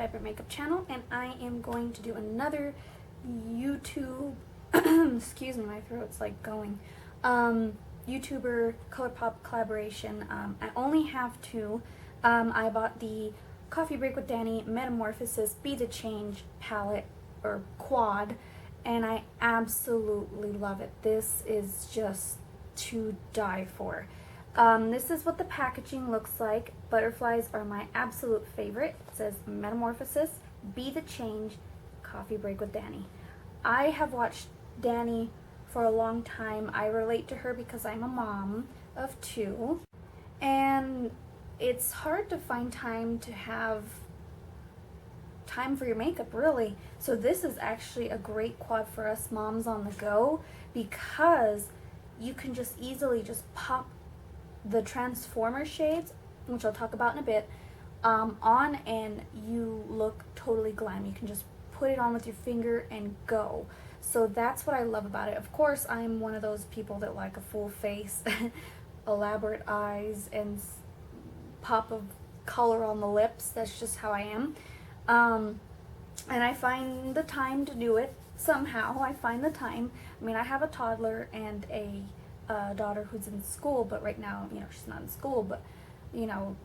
Vibrant Makeup channel, and I am going to do another YouTube, excuse me, my throat's like going, YouTuber Colourpop collaboration. I only have two. I bought the Coffee Break with Dani Metamorphosis Be the Change palette, or quad, and I absolutely love it. This is just to die for. This is what the packaging looks like. Butterflies are my absolute favorite. It says Metamorphosis, Be the Change, Coffee Break with Dani. I have watched Dani for a long time. I relate to her because I'm a mom of two, and it's hard to find time to have time for your makeup, really. So this is actually a great quad for us moms on the go, because you can just easily just pop the transformer shades, which I'll talk about in a bit, on, and you look totally glam. You can just put it on with your finger and go. So that's what I love about it. Of course, I'm one of those people that like a full face, elaborate eyes, and pop of color on the lips. That's just how I am. And I find the time to do it. Somehow I find the time. I mean, I have a toddler and a daughter who's in school, but right now, you know, she's not in school, but, you know,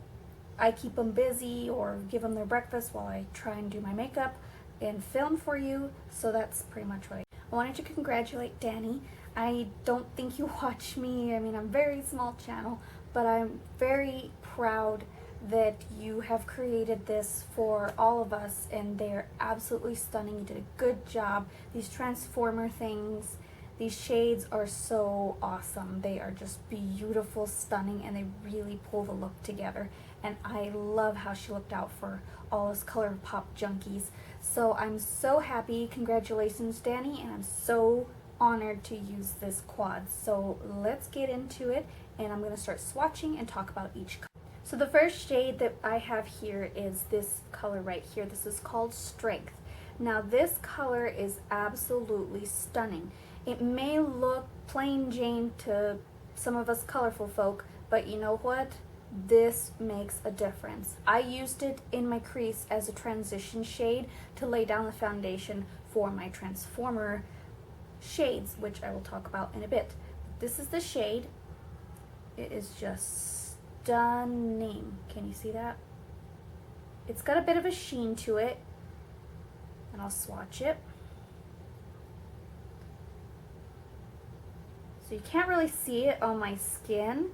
I keep them busy or give them their breakfast while I try and do my makeup and film for you. So that's pretty much what I wanted to congratulate Dani. I don't think you watch me. I mean, I'm a very small channel, but I'm very proud that you have created this for all of us, and they're absolutely stunning. You did a good job. These transformer things, these shades are so awesome. They are just beautiful, stunning, and they really pull the look together. And I love how she looked out for all us Colourpop junkies. So I'm so happy. Congratulations, Dani, and I'm so honored to use this quad. So let's get into it, and I'm going to start swatching and talk about each color. So the first shade that I have here is this color right here. This is called Strength. Now this color is absolutely stunning. It may look plain Jane to some of us colorful folk, but you know what? This makes a difference. I used it in my crease as a transition shade to lay down the foundation for my transformer shades, which I will talk about in a bit. This is the shade. It is just stunning. Can you see that? It's got a bit of a sheen to it, and I'll swatch it. So you can't really see it on my skin,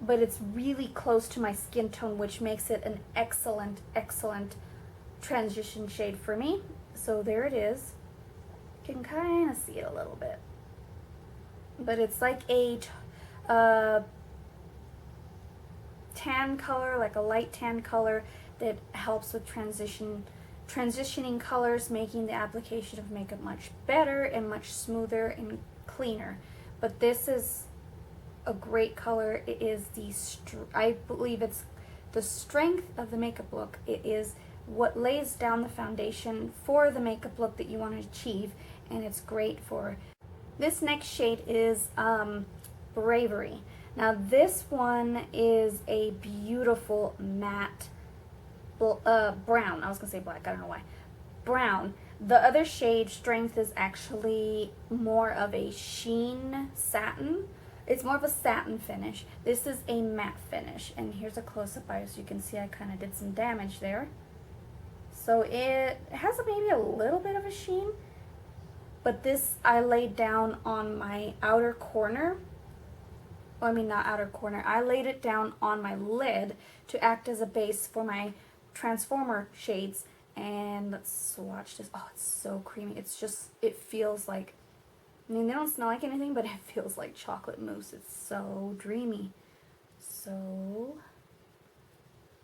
but it's really close to my skin tone, which makes it an excellent, excellent transition shade for me. So there it is. You can kind of see it a little bit, but it's like a tan color, like a light tan color that helps with transitioning colors, making the application of makeup much better and much smoother and cleaner. But this is a great color. It is I believe it's the strength of the makeup look. It is what lays down the foundation for the makeup look that you want to achieve, and it's great for. This next shade is Bravery. Now this one is a beautiful matte brown. I was gonna say black, I don't know why. Brown. The other shade, Strength, is actually more of a sheen satin. It's more of a satin finish. This is a matte finish, and here's a close-up eye so you can see I kind of did some damage there. So it has maybe a little bit of a sheen, but this I laid down on my outer corner. Well, I mean, not outer corner. I laid it down on my lid to act as a base for my transformer shades. And let's swatch this. Oh, it's so creamy. It's just, it feels like, I mean, they don't smell like anything, but it feels like chocolate mousse. It's so dreamy. So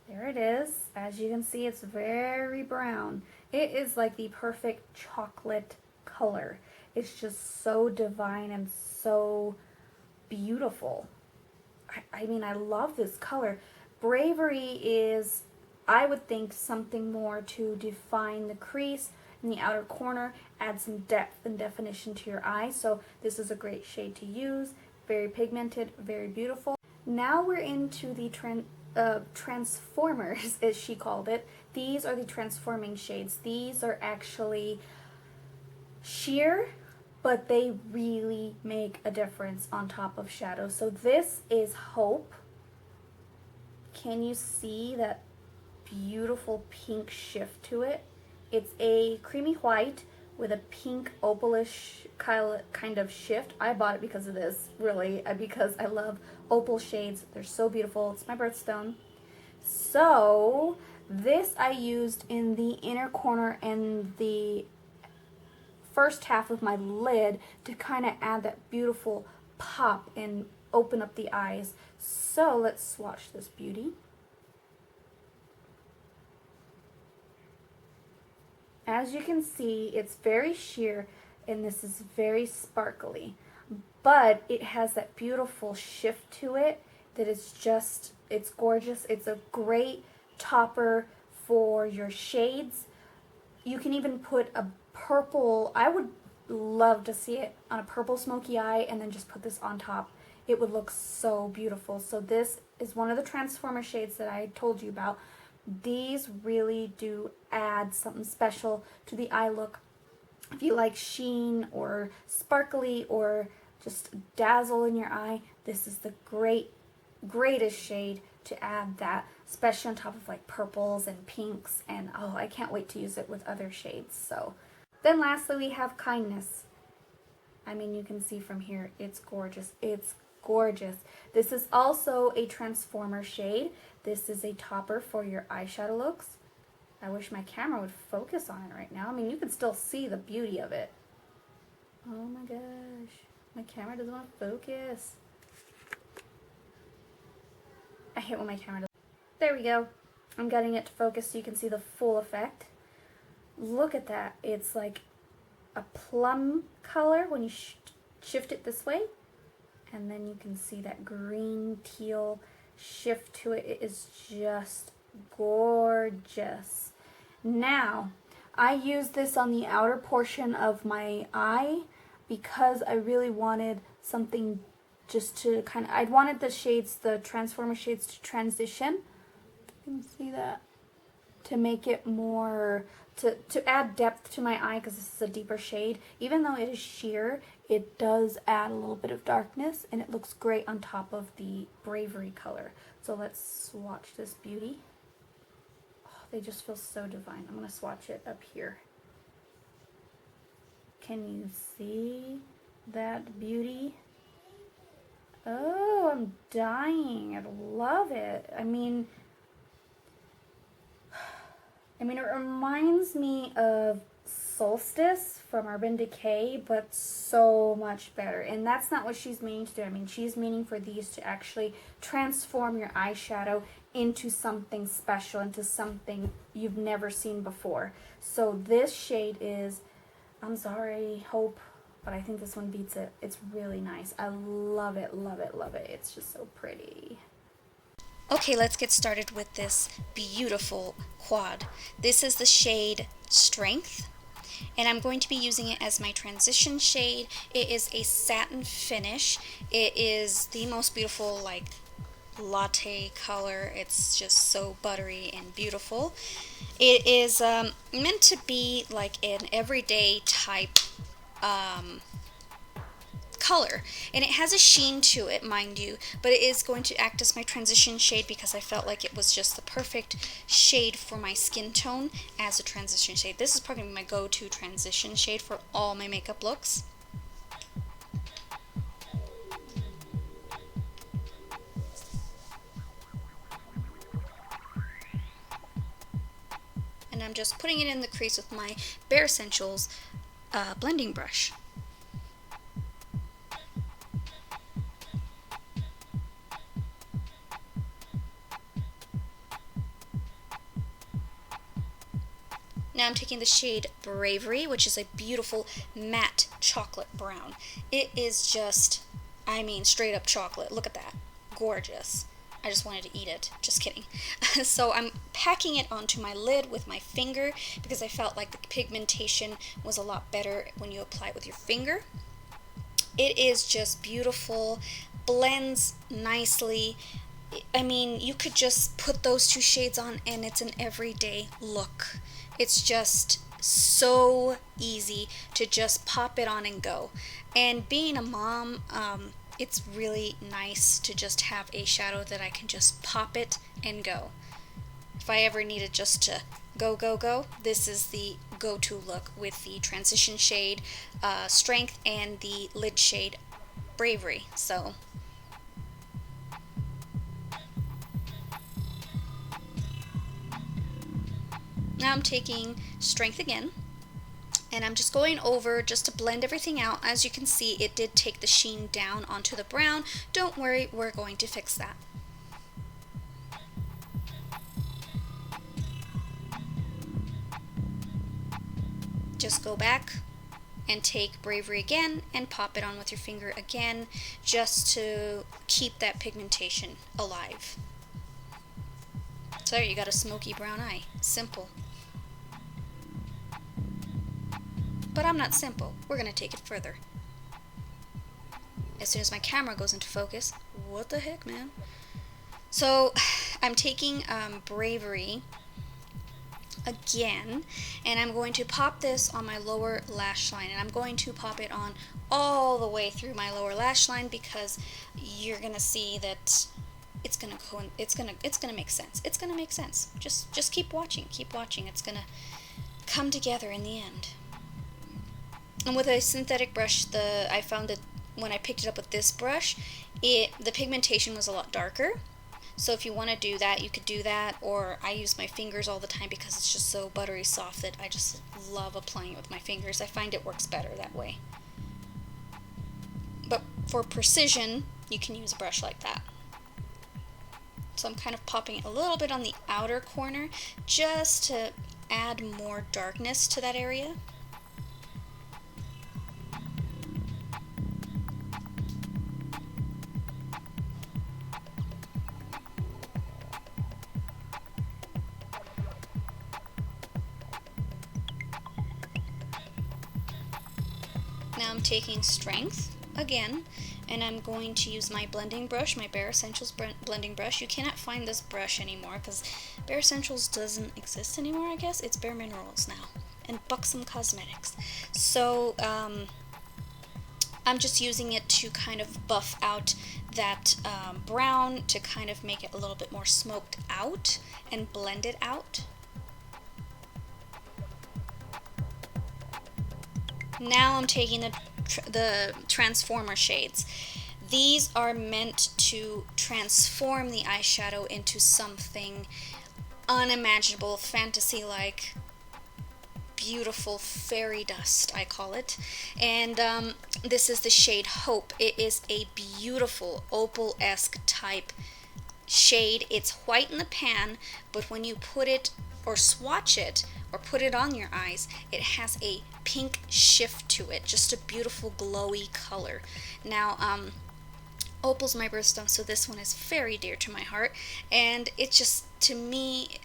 there it is. As you can see, it's very brown. It is like the perfect chocolate color. It's just so divine and so beautiful. I mean, I love this color. Bravery is, I would think, something more to define the crease in the outer corner, add some depth and definition to your eye. So this is a great shade to use. Very pigmented, very beautiful. Now we're into the transformers, as she called it. These are the transforming shades. These are actually sheer, but they really make a difference on top of shadow. So this is Hope. Can you see that beautiful pink shift to it? It's a creamy white with a pink opalish kind of shift. I bought it because of this, really, because I love opal shades. They're so beautiful. It's my birthstone. So this I used in the inner corner and the first half of my lid to kind of add that beautiful pop and open up the eyes. So let's swatch this beauty. As you can see, it's very sheer and this is very sparkly, but it has that beautiful shift to it that is just, it's gorgeous. It's a great topper for your shades. You can even put a purple, I would love to see it on a purple smoky eye and then just put this on top. It would look so beautiful. So this is one of the transformer shades that I told you about. These really do add something special to the eye look. If you like sheen or sparkly or just dazzle in your eye, this is the greatest shade to add that, especially on top of like purples and pinks, and oh, I can't wait to use it with other shades. So then lastly we have Kindness. I mean, you can see from here, it's gorgeous. It's gorgeous. This is also a transformer shade. This is a topper for your eyeshadow looks. I wish my camera would focus on it right now. I mean, you can still see the beauty of it. Oh my gosh, my camera doesn't want to focus. I hate when my camera does. There we go. I'm getting it to focus so you can see the full effect. Look at that. It's like a plum color when you shift it this way. And then you can see that green teal shift to it. It is just gorgeous. Now, I use this on the outer portion of my eye because I really wanted something just to kind of, I wanted the shades, the transformer shades to transition. You can see that. To make it more, to add depth to my eye, because this is a deeper shade. Even though it is sheer, it does add a little bit of darkness, and it looks great on top of the Bravery color. So let's swatch this beauty. Oh, they just feel so divine. I'm going to swatch it up here. Can you see that beauty? Oh, I'm dying. I love it. I mean, it reminds me of Solstice from Urban Decay, but so much better. And that's not what she's meaning to do. I mean, she's meaning for these to actually transform your eyeshadow into something special, into something you've never seen before. So this shade is, I'm sorry, Hope, but I think this one beats it. It's really nice. I love it, love it, love it. It's just so pretty. Okay, let's get started with this beautiful quad. This is the shade Strength, and I'm going to be using it as my transition shade. It is a satin finish. It is the most beautiful, like, latte color. It's just so buttery and beautiful. It is meant to be like an everyday type color, and it has a sheen to it, mind you, but it is going to act as my transition shade because I felt like it was just the perfect shade for my skin tone as a transition shade. This is probably my go-to transition shade for all my makeup looks. And I'm just putting it in the crease with my Bare Essentials blending brush. Now I'm taking the shade Bravery, which is a beautiful matte chocolate brown. It is just, I mean, straight up chocolate. Look at that. Gorgeous. I just wanted to eat it. Just kidding. So I'm packing it onto my lid with my finger because I felt like the pigmentation was a lot better when you apply it with your finger. It is just beautiful, blends nicely. I mean, you could just put those two shades on and it's an everyday look. It's just so easy to just pop it on and go. And being a mom, it's really nice to just have a shadow that I can just pop it and go. If I ever needed just to go, this is the go-to look with the transition shade Strength and the lid shade Bravery. So now I'm taking Strength again, and I'm just going over just to blend everything out. As you can see, it did take the sheen down onto the brown. Don't worry, we're going to fix that. Just go back and take Bravery again and pop it on with your finger again, just to keep that pigmentation alive. So there, you got a smoky brown eye. Simple. But I'm not simple. We're going to take it further. As soon as my camera goes into focus. What the heck, man? So I'm taking Bravery again, and I'm going to pop this on my lower lash line, and I'm going to pop it on all the way through my lower lash line, because you're gonna see that it's gonna make sense. It's gonna make sense. Just keep watching. It's gonna come together in the end. And with a synthetic brush, I found that when I picked it up with this brush, the pigmentation was a lot darker. So if you want to do that, you could do that, or I use my fingers all the time because it's just so buttery soft that I just love applying it with my fingers. I find it works better that way. But for precision, you can use a brush like that. So I'm kind of popping it a little bit on the outer corner just to add more darkness to that area. Now I'm taking Strength again, and I'm going to use my blending brush, my Bare Essentials blending brush. You cannot find this brush anymore because Bare Essentials doesn't exist anymore, I guess. It's Bare Minerals now, and Buxom Cosmetics. So I'm just using it to kind of buff out that brown, to kind of make it a little bit more smoked out and blend it out. Now I'm taking the Transformer shades. These are meant to transform the eyeshadow into something unimaginable, fantasy-like, beautiful fairy dust, I call it. And this is the shade Hope. It is a beautiful opal-esque type shade. It's white in the pan, but when you put it or swatch it or put it on your eyes, it has a pink shift to it, just a beautiful glowy color. Now opal's my birthstone, so this one is very dear to my heart, and it just, to me,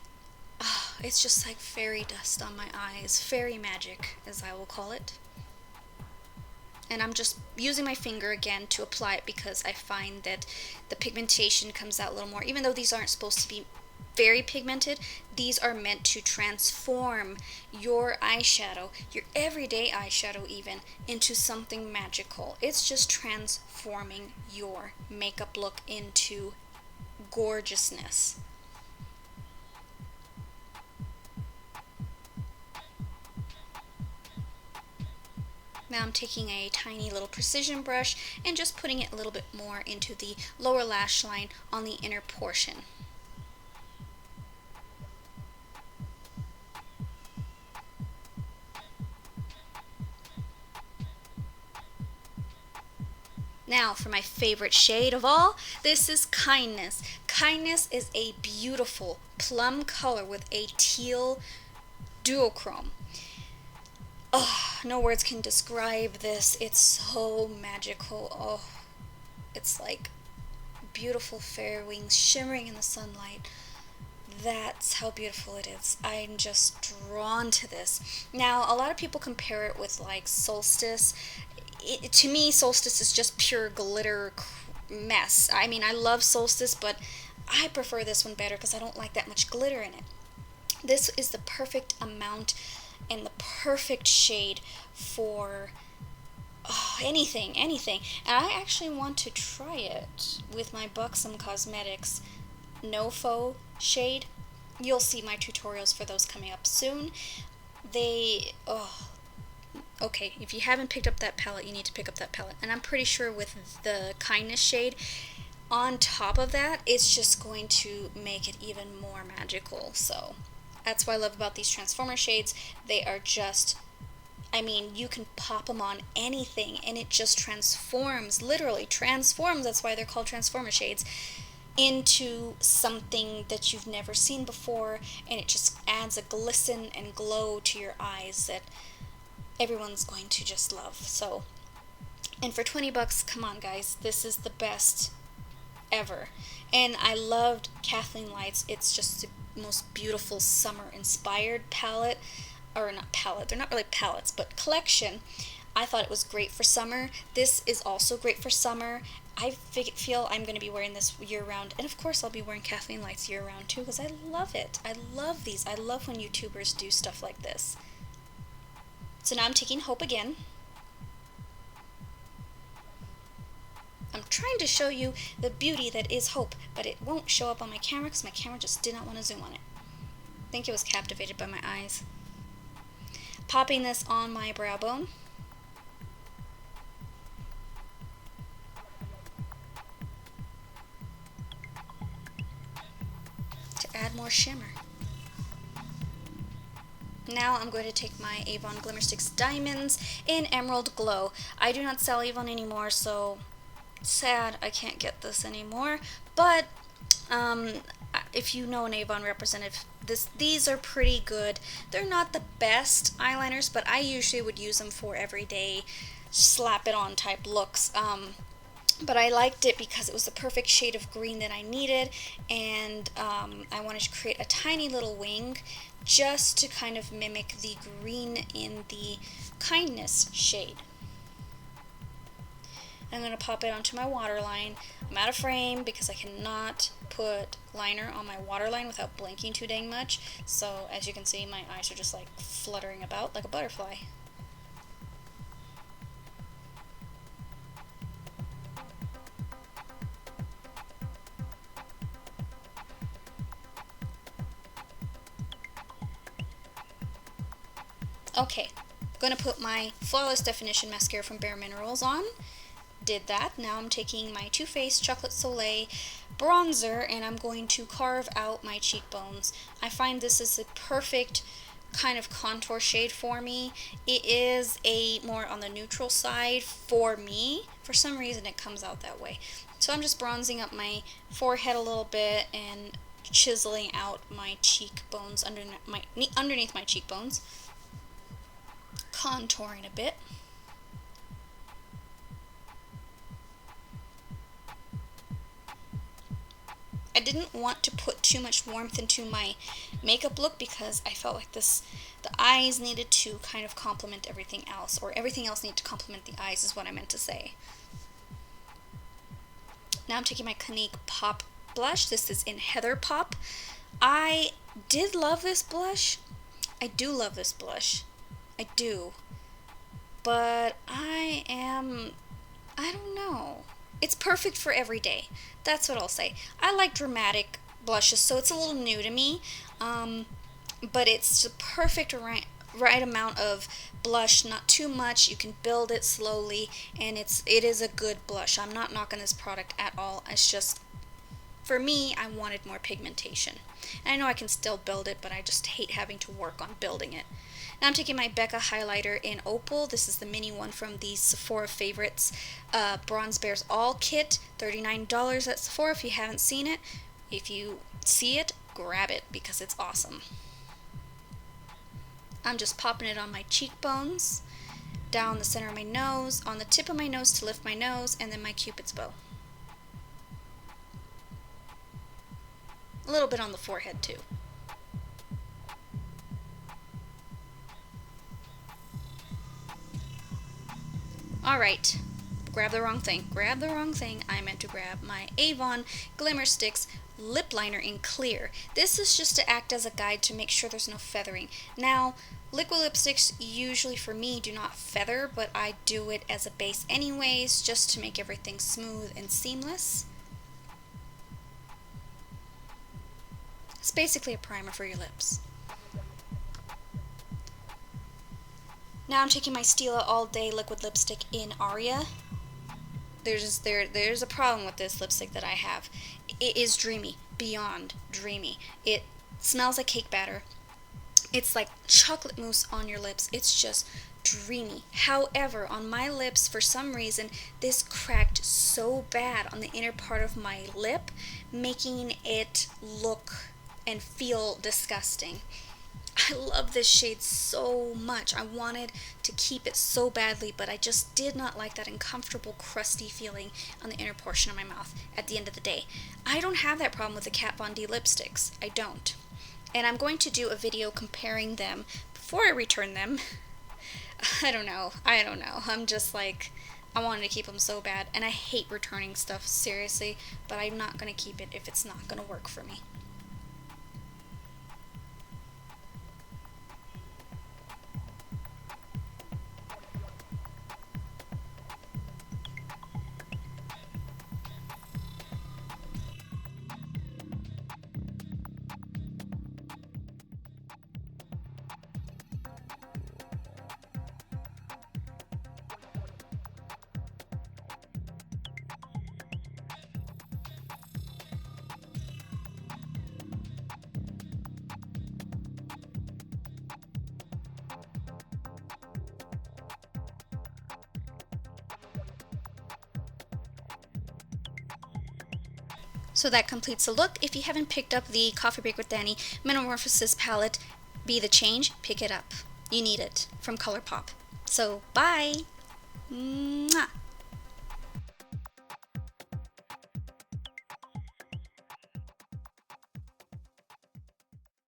it's just like fairy dust on my eyes, fairy magic, as I will call it. And I'm just using my finger again to apply it because I find that the pigmentation comes out a little more. Even though these aren't supposed to be very pigmented, these are meant to transform your eyeshadow, your everyday eyeshadow even, into something magical. It's just transforming your makeup look into gorgeousness. Now I'm taking a tiny little precision brush and just putting it a little bit more into the lower lash line on the inner portion. Now for my favorite shade of all, this is Kindness. Kindness is a beautiful plum color with a teal duochrome. Oh, no words can describe this. It's so magical. Oh, it's like beautiful fairy wings shimmering in the sunlight. That's how beautiful it is. I'm just drawn to this. Now, a lot of people compare it with like Solstice. To me, Solstice is just pure glitter mess. I mean, I love Solstice, but I prefer this one better because I don't like that much glitter in it. This is the perfect amount and the perfect shade for anything. And I actually want to try it with my Buxom Cosmetics No Faux shade. You'll see my tutorials for those coming up soon. Okay, if you haven't picked up that palette, you need to pick up that palette. And I'm pretty sure with the Kindness shade, on top of that, it's just going to make it even more magical. So that's what I love about these Transformer shades. They are just, I mean, you can pop them on anything and it just transforms, literally transforms, that's why they're called Transformer shades, into something that you've never seen before, and it just adds a glisten and glow to your eyes that everyone's going to just love. So, and for 20 bucks, come on guys, this is the best ever. And I loved Kathleen Light's. It's just the most beautiful summer inspired palette, or not palette, they're not really palettes, but collection. I thought it was great for summer. This is also great for summer. I feel I'm going to be wearing this year-round, and of course I'll be wearing Kathleen Light's year-round too, because I love it. I love these. I love when YouTubers do stuff like this. So now I'm taking Hope again. I'm trying to show you the beauty that is Hope, but it won't show up on my camera because my camera just did not want to zoom on it. I think it was captivated by my eyes. Popping this on my brow bone. Add more shimmer. Now I'm going to take my Avon Glimmer Sticks Diamonds in Emerald Glow. I do not sell Avon anymore, so sad I can't get this anymore. But if you know an Avon representative, these are pretty good. They're not the best eyeliners, but I usually would use them for everyday slap it on type looks. But I liked it because it was the perfect shade of green that I needed, and I wanted to create a tiny little wing just to kind of mimic the green in the Kindness shade. I'm going to pop it onto my waterline. I'm out of frame because I cannot put liner on my waterline without blinking too dang much, so as you can see, my eyes are just like fluttering about like a butterfly. Okay, I'm going to put my Flawless Definition Mascara from Bare Minerals on. Did that. Now I'm taking my Too Faced Chocolate Soleil bronzer and I'm going to carve out my cheekbones. I find this is the perfect kind of contour shade for me. It is a more on the neutral side for me. For some reason it comes out that way. So I'm just bronzing up my forehead a little bit and chiseling out my cheekbones underneath my cheekbones. Contouring a bit. I didn't want to put too much warmth into my makeup look because I felt like the eyes needed to kind of complement everything else, or everything else needed to complement the eyes is what I meant to say. Now I'm taking my Clinique Pop blush. This is in Heather Pop. I did love this blush. I do love this blush. I do. But I don't know. It's perfect for every day. That's what I'll say. I like dramatic blushes, so it's a little new to me. But it's the perfect right amount of blush, not too much. You can build it slowly, and it is a good blush. I'm not knocking this product at all. It's just, for me, I wanted more pigmentation. And I know I can still build it, but I just hate having to work on building it. Now I'm taking my Becca highlighter in Opal. This is the mini one from the Sephora Favorites Bronze Bears All kit. $39 at Sephora if you haven't seen it. If you see it, grab it because it's awesome. I'm just popping it on my cheekbones, down the center of my nose, on the tip of my nose to lift my nose, and then my Cupid's bow. A little bit on the forehead too. Alright, grab the wrong thing. I meant to grab my Avon Glimmer Sticks lip liner in clear. This is just to act as a guide to make sure there's no feathering. Now, liquid lipsticks usually for me do not feather, but I do it as a base anyways, just to make everything smooth and seamless. It's basically a primer for your lips. Now I'm taking my Stila All Day Liquid Lipstick in Aria. There's a problem with this lipstick that I have. It is dreamy, beyond dreamy. It smells like cake batter. It's like chocolate mousse on your lips. It's just dreamy. However, on my lips, for some reason, this cracked so bad on the inner part of my lip, making it look and feel disgusting. I love this shade so much. I wanted to keep it so badly, but I just did not like that uncomfortable, crusty feeling on the inner portion of my mouth at the end of the day. I don't have that problem with the Kat Von D lipsticks. I don't. And I'm going to do a video comparing them before I return them. I don't know. I'm just like, I wanted to keep them so bad, and I hate returning stuff, seriously, but I'm not going to keep it if it's not going to work for me. So that completes the look. If you haven't picked up the Coffee Break with Dani Metamorphosis palette, Be the Change, pick it up. You need it, from Colourpop. So, bye! Mwah.